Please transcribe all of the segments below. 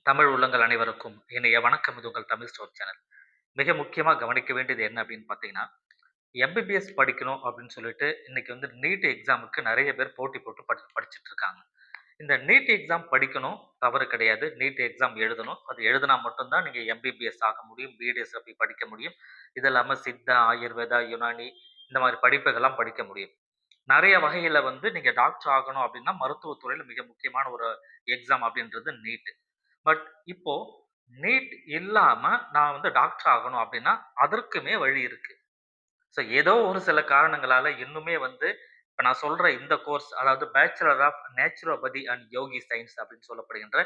தமிழ் உள்ளங்கள் அனைவருக்கும் இனிய வணக்கம். இது உங்கள் தமிழ் ஸ்டோர் சேனல். மிக முக்கியமா கவனிக்க வேண்டியது என்ன அப்படின்னு பார்த்தீங்கன்னா, எம்பிபிஎஸ் படிக்கணும் அப்படின்னு சொல்லிட்டு இன்னைக்கு வந்து நீட் எக்ஸாமுக்கு நெறைய பேர் போட்டி போட்டு படிச்சுட்டு இருக்காங்க. இந்த நீட் எக்ஸாம் படிக்கணும், தவறு கிடையாது. நீட் எக்ஸாம் எழுதணும். அது எழுதினா மட்டும் தான் நீங்க எம்பிபிஎஸ் ஆக முடியும். பிடிஎஸ்ல போய் படிக்க முடியும். இது இல்லாம சித்தா, ஆயுர்வேதா, யுனானி இந்த மாரி படிப்புகள்லாம் படிக்க முடியும். நெறைய வகையில வந்து நீங்க டாக்டர் ஆகணும் அப்படின்னா, மருத்துவத் துறையில மிக முக்கியமான ஒரு எக்ஸாம் அப்படின்றது நீட். பட் இப்போ நீட் இல்லாம நான் வந்து டாக்டர் ஆகணும் அப்படின்னா, அதற்குமே வழி இருக்கு. ஸோ ஏதோ ஒரு சில காரணங்களால இன்னுமே வந்து இப்ப நான் சொல்ற இந்த கோர்ஸ் அதாவது bachelor of naturopathy and yogic science அப்படின்னு சொல்லப்படுகின்ற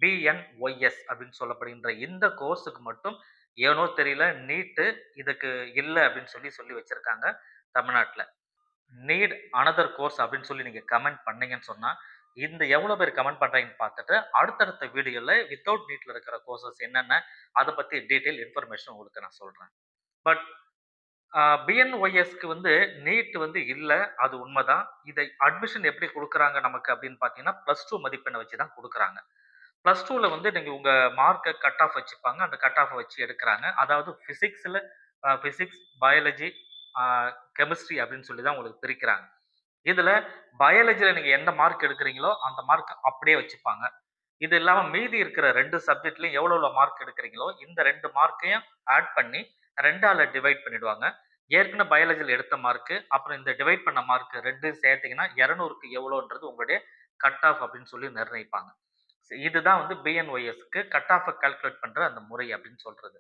பிஎன்ஒய்எஸ் அப்படின்னு சொல்லப்படுகின்ற இந்த கோர்ஸுக்கு மட்டும் ஏனோ தெரியல நீட்டு இதுக்கு இல்ல அப்படின்னு சொல்லி சொல்லி வச்சிருக்காங்க தமிழ்நாட்டுல. நீட் அனதர் கோர்ஸ் அப்படின்னு சொல்லி நீங்க கமெண்ட் பண்ணீங்கன்னு சொன்னா, இந்த எவ்வளோ பேர் கமெண்ட் பண்றீங்கன்னு பார்த்துட்டு, அடுத்தடுத்த வீடியோல வித்தவுட் நீட்ல இருக்கிற கோர்சஸ் என்னென்ன, அத பத்தி டீட்டெயில் இன்ஃபர்மேஷன் உங்களுக்கு நான் சொல்றேன். பட் பிஎன்ஒய்எஸ்க்கு வந்து நீட் வந்து இல்ல, அது உண்மதான். இதை அட்மிஷன் எப்படி குடுக்குறாங்க நமக்கு அப்படின்னு பார்த்தீங்கன்னா, +2 மதிப்பெண்ண வச்சு தான் குடுக்குறாங்க. +2ல வந்து நீங்க உங்க மார்க்க கட் ஆஃப் வச்சுப்பாங்க. அந்த கட் ஆஃப் வச்சு எடுக்குறாங்க. அதாவது பிசிக்ஸ், பயாலஜி, அ கெமிஸ்ட்ரி அப்படின்னு சொல்லி தான் உங்களுக்கு பிரிக்கிறாங்க. இதுல பயாலஜில நீங்க எந்த மார்க் எடுக்கிறீங்களோ, அந்த மார்க் அப்படியே வச்சுப்பாங்க. இது இல்லாம மீதி இருக்கிற 2 சப்ஜெக்ட்லயும் எவ்வளோ மார்க் எடுக்கிறீங்களோ, இந்த 2 மார்க்கையும் ஆட் பண்ணி 2ஆல டிவைட் பண்ணிடுவாங்க. ஏற்கனவே பயாலஜில எடுத்த மார்க்கு, அப்புறம் இந்த டிவைட் பண்ண மார்க் 2யும் சேர்த்தீங்கன்னா 200க்கு எவ்வளோன்றது உங்களுடைய கட் ஆஃப் அப்படின்னு சொல்லி நிர்ணயிப்பாங்க. இதுதான் வந்து பிஎன்ஒய்எஸ்க்கு கட் ஆஃப்ப கால்குலேட் பண்ற அந்த முறை அப்படின்னு சொல்றது.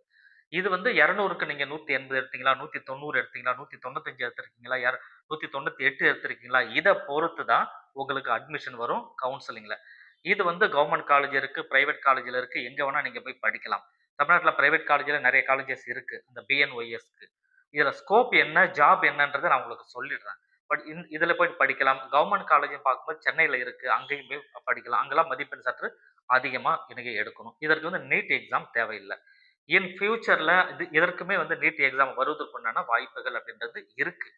இது வந்து 200க்கு நீங்க 180 எடுத்தீங்களா, 190 எடுத்தீங்களா, 195 எடுத்திருக்கீங்களா, 198 எடுத்திருக்கீங்களா, இத பொறுத்து தான் உங்களுக்கு அட்மிஷன் வரும் கவுன்சிலிங்ல. இது வந்து கவர்ன்மென்ட் காலேஜ் இருக்கு, பிரைவேட் காலேஜ்ல இருக்கு. எங்க வேணா நீங்க போய் படிக்கலாம். தமிழ்நாட்டுல பிரைவேட் காலேஜ்ல நெறைய காலேஜஸ் இருக்கு. இந்த பிஎன்ஒய்எஸ்க்கு. இதுல ஸ்கோப் என்ன, ஜாப் என்னன்றத நான் உங்களுக்கு சொல்லிடுறேன். பட் இதுல போய் படிக்கலாம். கவர்ன்மென்ட் காலேஜ்ன்னு பார்க்கும்போது சென்னையில இருக்கு. அங்கேயும் போய் படிக்கலாம். அங்கெல்லாம் மதிப்பெண் சற்று அதிகமா நீங்க எடுக்கணும். இதற்கு வந்து நீட் எக்ஸாம் தேவையில்ல. இன் ஃபியூச்சர்ல இதற்குமே வந்து நீட் எக்ஸாம் வருவதற்குண்டான வாய்ப்புகள் அப்படின்றது இருக்கு.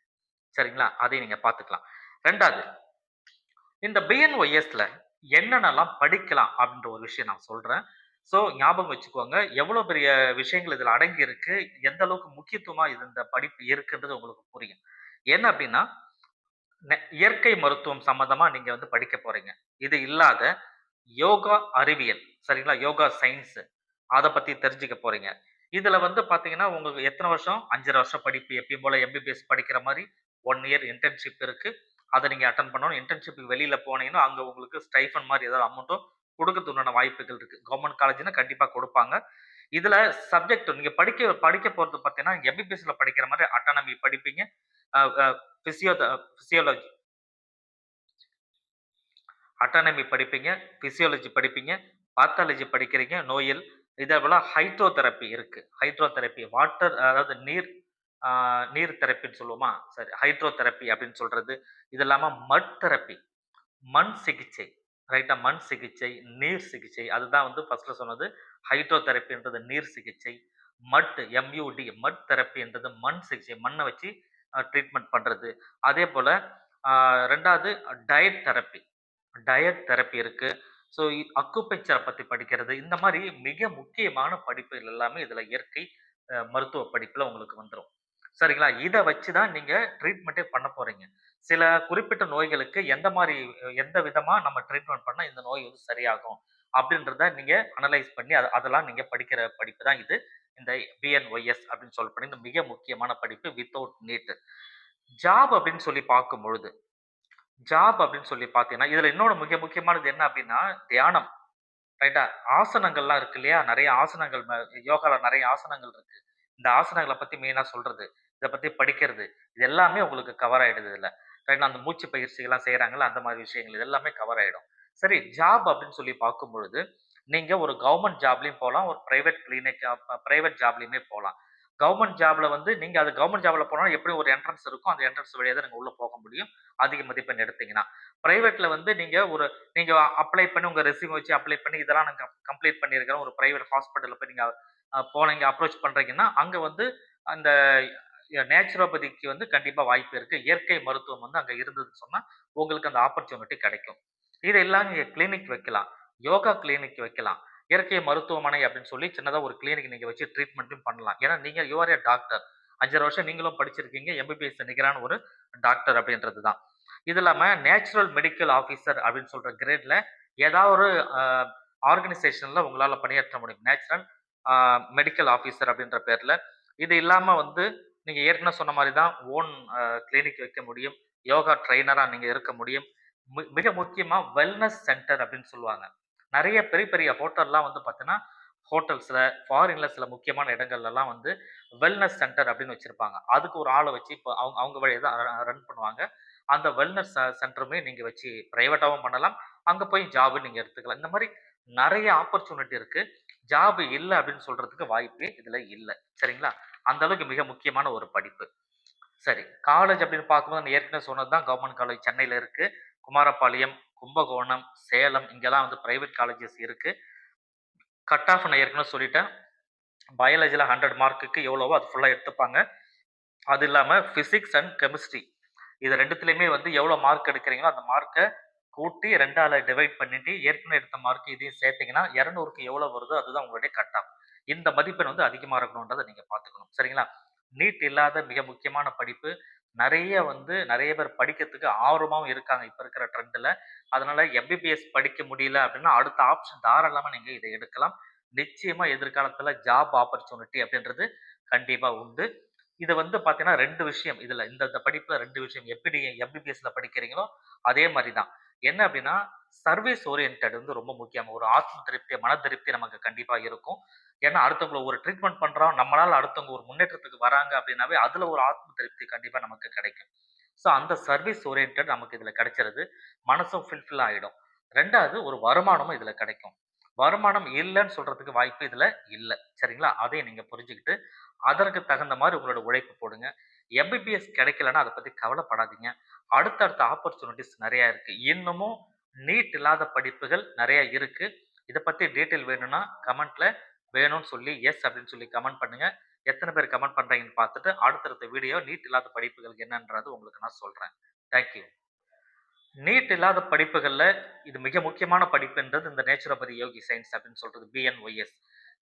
சரிங்களா? அதையும் நீங்க பார்த்துக்கலாம். 2வது இந்த பிஎன்ஒய்எஸ்ல என்னென்னலாம் படிக்கலாம் அப்படின்ற ஒரு விஷயம் நான் சொல்றேன். ஸோ ஞாபகம் வச்சுக்கோங்க. எவ்வளோ பெரிய விஷயங்கள் இதுல அடங்கி இருக்கு. எந்த அளவுக்கு முக்கியத்துவமா இந்த படிப்பு இருக்குன்றது உங்களுக்கு புரியும். என்ன அப்படின்னா, இயற்கை மருத்துவம் சம்மந்தமா நீங்க வந்து படிக்க போறீங்க. இது இல்லாத யோகா அறிவியல், சரிங்களா? யோகா சயின்ஸ் அத பத்தி தெரிஞ்சுக்க போறீங்க. இதுல வந்து பார்த்தீங்கன்னா, உங்களுக்கு எத்தன வருஷம்? 5 1/2 வருஷம் படிப்பு. எப்பயும் போல எம்பிபிஎஸ் படிக்கிற மாரி 1 இயர் இன்டர்ன்ஷிப் இருக்கு. அத நீங்க அட்டெண்ட் பண்ணணும். இன்டர்ன்ஷிப்க்கு வெளியில போனீங்கன்னா, அங்க உங்களுக்கு ஸ்டைஃபன் மாரி ஏதாவது அமௌண்ட்டும் குடுக்கறதுக்கு உண்டான வாய்ப்புகள் இருக்கு. கவர்ன்மென்ட் காலேஜ்னா கண்டிப்பா குடுப்பாங்க. இதுல சப்ஜெக்ட் நீங்க படிக்க படிக்க போறது பார்த்தீங்கன்னா, எம்பிபிஎஸ்ல படிக்கிற மாரி அட்டானமி படிப்பீங்க. அ அ பிசியோ பிசியோலஜி அட்டானமி படிப்பீங்க, பிசியாலஜி படிப்பீங்க, பாத்தாலஜி படிக்கிறீங்க, நோயியல். இதே போல ஹைட்ரோதெரபி இருக்கு. ஹைட்ரோதெரபி வாட்டர் அதாவது நீர் தெரப்பின்னு சொல்லுவோமா? சரி ஹைட்ரோதெரபி அப்படின்னு சொல்றது. இது இல்லாம மட் தெரப்பி, மண் சிகிச்சை. ரைட்டா? மண் சிகிச்சை, நீர் சிகிச்சை. அதுதான் வந்து ஃபர்ஸ்ட்ல சொன்னது. ஹைட்ரோதெரபின்றது நீர் சிகிச்சை. மட் தெரப்பின்றது மண் சிகிச்சை. மண்ண வச்சு ட்ரீட்மெண்ட் பண்றது. அதேபோல 2வது டயட் தெரப்பி இருக்கு. ஸோ அக்குபஞ்சர பத்தி படிக்கிறது. இந்த மாரி மிக முக்கியமான படிப்புகள் எல்லாமே இதுல இயற்கை மருத்துவ படிப்புல உங்களுக்கு வந்துரும். சரிங்களா? இத வச்சு தான் நீங்க ட்ரீட்மெண்ட்டே பண்ண போறீங்க. சில குறிப்பிட்ட நோய்களுக்கு எந்த விதமா நம்ம ட்ரீட்மெண்ட் பண்ணா இந்த நோய் வந்து சரியாகும். அப்படின்றத நீங்க அனலைஸ் பண்ணி அதெல்லாம் நீங்க படிக்கிற படிப்பு தான் இது. இந்த பிஎன்ஒய்எஸ் அப்படின்னு சொல்லக்கூடிய இந்த மிக முக்கியமான படிப்பு வித்தவுட் நீட். ஜாப் அப்படின்னு சொல்லி பார்க்கும்பொழுது ஜாப் அப்படின்னு சொல்லி பார்த்தீங்கன்னா, இதுல இன்னொன்னு மிக முக்கியமானது என்ன அப்படின்னா, தியானம். ரைட்டா? ஆசனங்கள்லாம் இருக்கு இல்லையா? நெறைய ஆசனங்கள் யோகால நெறைய ஆசனங்கள் இருக்கு. இந்த ஆசனங்கள பத்தி மெயினா சொல்றது, இத பத்தி படிக்கிறது, இது எல்லாமே உங்களுக்கு கவர் ஆயிடுது இதுல. ரைட் அந்த மூச்சு பயிற்சிகள்லாம் செய்றாங்கல்ல, அந்த மாரி விஷயங்கள் இது எல்லாமே கவர் ஆயிடும். சரி ஜாப் அப்படின்னு சொல்லி பார்க்கும்பொழுது, நீங்க ஒரு கவர்ன்மென்ட் ஜாப்லயும் போலாம், ஒரு பிரைவேட் ஜாப்லயுமே போலாம். கவர்ன்மென்ட் ஜாப்ல வந்து நீங்க அது கவர்ன்மென்ட் ஜாப்ல போனா எப்படியும் ஒரு என்ட்ரன்ஸ் இருக்கும். அந்த என்ட்ரன்ஸ் வழியா தான் நீங்க உள்ள போக முடியும். அதிக மதிப்பெண் எடுத்தீங்கன்னா. பிரைவேட்ல வந்து நீங்க அப்ளை பண்ணி உங்க ரெஸ்யூம் வச்சு அப்ளை பண்ணி இதெல்லாம் நான் கம்ப்ளீட் பண்ணியிருக்கிறேன். ஒரு பிரைவேட் ஹாஸ்பிட்டல்ல போய் நீங்க போனீங்க அப்ரோச் பண்றீங்கன்னா, அங்க வந்து அந்த நேச்சுரோபதிக்கு வந்து கண்டிப்பா வாய்ப்பு இருக்கு. இயற்கை மருத்துவம் வந்து அங்க இருந்ததுன்னு சொன்னா, உங்களுக்கு அந்த ஆப்பர்ச்சுனிட்டி கிடைக்கும். இதெல்லாம் நீங்க கிளினிக் வைக்கலாம். யோகா கிளினிக் வைக்கலாம். இயற்கை மருத்துவமனை அப்படின்னு சொல்லி சின்னதா ஒரு கிளினிக் நீங்க வச்சு ட்ரீட்மெண்ட்டும் பண்ணலாம். ஏன்னா நீங்க யூ ஆர் எ டாக்டர். 5 1/2 வருஷம் நீங்களும் படிச்சிருக்கீங்க. எம்பிபிஎஸ் நிகரான ஒரு டாக்டர் அப்படின்றது தான். இது இல்லாம நேச்சுரல் மெடிக்கல் ஆஃபீசர் அப்படின்னு சொல்ற கிரேட்ல ஏதாவது ஒரு அ ஆர்கனைசேஷன்ல உங்களால பணியாற்ற முடியும். நேச்சுரல் மெடிக்கல் ஆஃபீசர் அப்படின்ற பேர்ல. இது இல்லாம வந்து நீங்க ஏற்கனவே சொன்ன மாரி தான் ஓன் கிளினிக் வைக்க முடியும். யோகா ட்ரெய்னரா நீங்க இருக்க முடியும். மிக முக்கியமா வெல்னஸ் சென்டர் அப்படின்னு சொல்லுவாங்க. நெறைய பெரிய பெரிய ஹோட்டல்லாம் வந்து பார்த்தீங்கன்னா, ஹோட்டல்ஸ்ல, ஃபாரின்ல சில முக்கியமான இடங்கள்லலாம் வந்து வெல்னஸ் சென்டர் அப்படின்னு வச்சிருப்பாங்க. அதுக்கு ஒரு ஆள வச்சு இப்ப அவங்க அவங்க வழியா தான் ரன் பண்ணுவாங்க. அந்த வெல்னஸ் சென்டருமே நீங்க வச்சு பிரைவேட்டாவும் பண்ணலாம். அங்க போய் ஜாப் நீங்க எடுத்துக்கலாம். இந்த மாரி நெறைய ஆப்பர்ச்சுனிட்டி இருக்கு. ஜாப் இல்ல அப்படின்னு சொல்றதுக்கு வாய்ப்பே இதுல இல்ல. சரிங்களா? அந்த அளவுக்கு மிக முக்கியமான ஒரு படிப்பு. சரி. காலேஜ் அப்படின்னு பார்க்கும்போது நான் ஏற்கனவே சொன்னது தான் கவர்ன்மென்ட் காலேஜ் சென்னையில இருக்கு. குமாரபாளையம், கும்பகோணம், சேலம் இங்கலாம் வந்து பிரைவேட் காலேஜஸ் இருக்கு. கட் ஆஃப் நான் ஏற்கனவே சொல்லிட்டேன். பயாலஜில 100 மார்க்குக்கு எவ்வளவோ அது ஃபுல்லா எடுத்துப்பாங்க. அது இல்லாம பிசிக்ஸ் அண்ட் கெமிஸ்ட்ரி இது 2த்துலயுமே வந்து எவ்வளோ மார்க் எடுக்கிறீங்களோ, அந்த மார்க்க கூட்டி 2ஆல டிவைட் பண்ணிட்டு, ஏற்கனவே எடுத்த மார்க் இதையும் சேர்த்தீங்கன்னா, 200க்கு எவ்வளோ வருதோ அதுதான் உங்களுடைய கட் ஆஃப். இந்த மதிப்பெண் வந்து அதிகமா இருக்கணுன்றத நீங்க பார்த்துக்கணும். சரிங்களா? நீட் இல்லாத மிக முக்கியமான படிப்பு, நெறைய பேர் படிக்கிறதுக்கு ஆர்வமாவும் இருக்காங்க, இப்ப இருக்கிற ட்ரெண்ட்ல. அதனால எம்பிபிஎஸ் படிக்க முடியல அப்படின்னா, அடுத்த ஆப்ஷன் தாராளமா நீங்க இத எடுக்கலாம். நிச்சயமா எதிர்காலத்துல ஜாப் ஆப்பர்ச்சுனிட்டி அப்படின்றது கண்டிப்பா உண்டு. இது வந்து பார்த்தீங்கன்னா 2 விஷயம். இதுல இந்த இந்த படிப்புல 2 விஷயம். எப்படி எம்பிபிஎஸ்ல படிக்கிறீங்களோ, அதே மாரி தான். என்ன அப்டின்னா, சர்வீஸ் ஓரியன்டட் வந்து ரொம்ப முக்கியம். ஒரு ஆத்ம திருப்தி, மன திருப்தி நமக்கு கண்டிப்பா இருக்கும். ஏன்னா, அடுத்தவங்கள ஒரு ட்ரீட்மெண்ட் பண்றோம். நம்மளால அடுத்தவங்க ஒரு முன்னேற்றத்துக்கு வராங்க அப்டின்னாவே, அதுல ஒரு ஆத்ம திருப்தி கண்டிப்பா நமக்கு கிடைக்கும். ஸோ, அந்த சர்வீஸ் ஓரியன்டட் நமக்கு இதுல கிடைச்சிருது. மனசும் ஃபுல்ஃபில் ஆயிடும். 2வது ஒரு வருமானமும் இதுல கிடைக்கும். வருமானம் இல்லன்னு சொல்றதுக்கு வாய்ப்பு இதுல இல்ல. சரிங்களா? அதையும் நீங்க புரிஞ்சுக்கிட்டு அதற்கு தகுந்த மாரி உங்களோட உழைப்பு போடுங்க. எம்பிபிஎஸ் கிடைக்கலன்னா அத பத்தி கவலைப்படாதீங்க. அடுத்தடுத்த ஆப்பர்ச்சுனிட்டீஸ் நெறைய இருக்கு. இன்னமும் நீட் இல்லாத படிப்புகள் நெறைய இருக்கு. இத பத்தி டீட்டெயில் வேணும்னா கமெண்ட்ல வேணும்னு சொல்லி எஸ் அப்படின்னு சொல்லி கமெண்ட் பண்ணுங்க. எத்தன பேர் கமெண்ட் பண்றீங்கன்னு பார்த்துட்டு அடுத்தடுத்த வீடியோ நீட் இல்லாத படிப்புகள் என்னன்றது உங்களுக்கு நான் சொல்றேன். Thank you. நீட் இல்லாத படிப்புகள்ல இது மிக முக்கியமான படிப்புன்றது இந்த நேச்சுரோபதி யோகி சயன்ஸ் அப்படின்னு சொல்றது பிஎன்ஒய்எஸ்.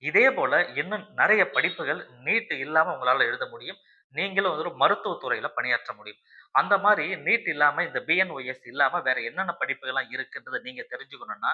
இதே போல இன்னும் நிறைய படிப்புகள் நீட் இல்லாம உங்களால எழுத முடியும். நீங்களும் வந்து ஒரு மருத்துவத் துறையில பணியாற்ற முடியும். அந்த மாரி நீட் இல்லாம இந்த பிஎன்ஒய்எஸ் இல்லாம வேற என்னென்ன படிப்புகள்லாம் இருக்குன்றத நீங்க தெரிஞ்சுக்கணும்னா